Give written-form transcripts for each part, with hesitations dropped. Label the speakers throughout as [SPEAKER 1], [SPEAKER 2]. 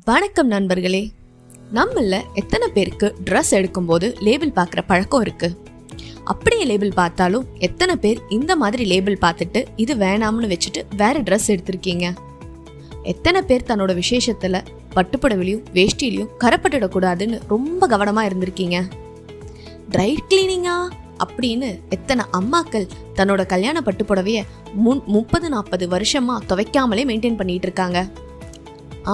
[SPEAKER 1] வணக்கம் நண்பர்களே. நம்மள எத்தனை பேருக்கு ட்ரெஸ் எடுக்கும்போது லேபிள் பார்க்குற பழக்கம் இருக்கு? அப்படியே லேபிள் பார்த்தாலும் எத்தனை பேர் இந்த மாதிரி லேபிள் பார்த்துட்டு இது வேணாம்னு வச்சுட்டு வேற ட்ரெஸ் எடுத்திருக்கீங்க? எத்தனை பேர் தன்னோட விசேஷத்துல பட்டுப்புடவிலையும் வேஷ்டிலையும் கரைப்பட்டுடக்கூடாதுன்னு ரொம்ப கவனமா இருந்திருக்கீங்க? ட்ரை கிளீனிங்கா அப்படின்னு எத்தனை அம்மாக்கள் தன்னோட கல்யாண பட்டுப்புடவைய 30-40 வருஷமா துவைக்காமலே மெயின்டைன் பண்ணிட்டு இருக்காங்க.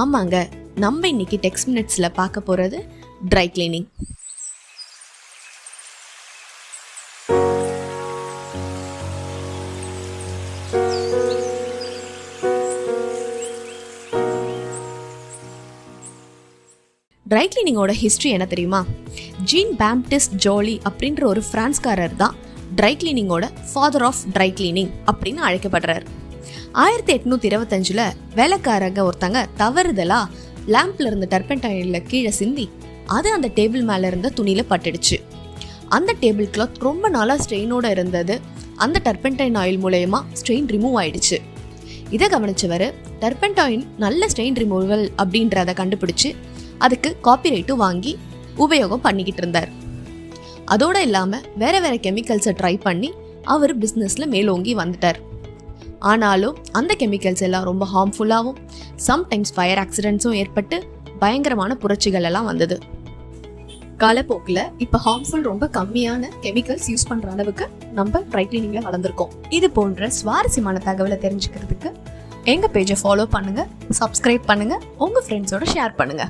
[SPEAKER 1] ஆமாங்க, நம்ம இன்னைக்கு டெக்ஸ்ட் மினிட்ஸ்ல பார்க்க போறது ட்ரை கிளீனிங். ட்ரை கிளீனிங்கோட ஹிஸ்ட்ரி என்ன தெரியுமா? ஜீன் பாப்டிஸ்ட் ஜோலி அப்படின்ற ஒரு பிரான்ஸ்காரர் தான் ட்ரை கிளீனிங்கோட ஃபாதர் ஆஃப் ட்ரை கிளீனிங் அப்படின்னு அழைக்கப்படுறார். 1825 வேலைக்காரங்க ஒருத்தங்க தவறுதலா லேம்ப்ல இருந்த டர்பென்டைன்ல கீழே சிந்தி அது அந்த டேபிள் மேல இருந்த துணியில பட்டுடுச்சு. அந்த டேபிள் கிளாத் ரொம்ப நாளா ஸ்ட்ரெயினோட இருந்தது. அந்த டர்பென்டைன் ஆயில் மூலயமா ஸ்ட்ரெயின் ரிமூவ் ஆயிடுச்சு. இதை கவனிச்சவர் டர்பென்டைன் நல்ல ஸ்ட்ரெயின் ரிமூவல் அப்படின்றத கண்டுபிடிச்சு அதுக்கு காப்பிரைட்டும் வாங்கி உபயோகம் பண்ணிக்கிட்டு இருந்தார். அதோட இல்லாம வேற வேற கெமிக்கல்ஸை ட்ரை பண்ணி அவர் பிஸ்னஸ்ல மேலோங்கி வந்துட்டார். ஆனாலும் அந்த கெமிக்கல்ஸ் எல்லாம் ரொம்ப ஹார்ம்ஃபுல்லாகவும் சம்டைம்ஸ் ஃபயர் ஆக்சிடென்ட்ஸும் ஏற்பட்டு பயங்கரமான புரட்சிகள் எல்லாம் வந்தது. காலப்போக்கில் இப்போ ஹார்ம்ஃபுல் ரொம்ப கம்மியான கெமிக்கல்ஸ் யூஸ் பண்ற அளவுக்கு நம்ம ட்ரை கிளீனிங்ல வளர்ந்துருக்கோம். இது போன்ற சுவாரஸ்யமான தகவலை தெரிஞ்சுக்கிறதுக்கு எங்க பேஜை ஃபாலோ பண்ணுங்க, சப்ஸ்கிரைப் பண்ணுங்க, உங்க ஃப்ரெண்ட்ஸோட ஷேர் பண்ணுங்க.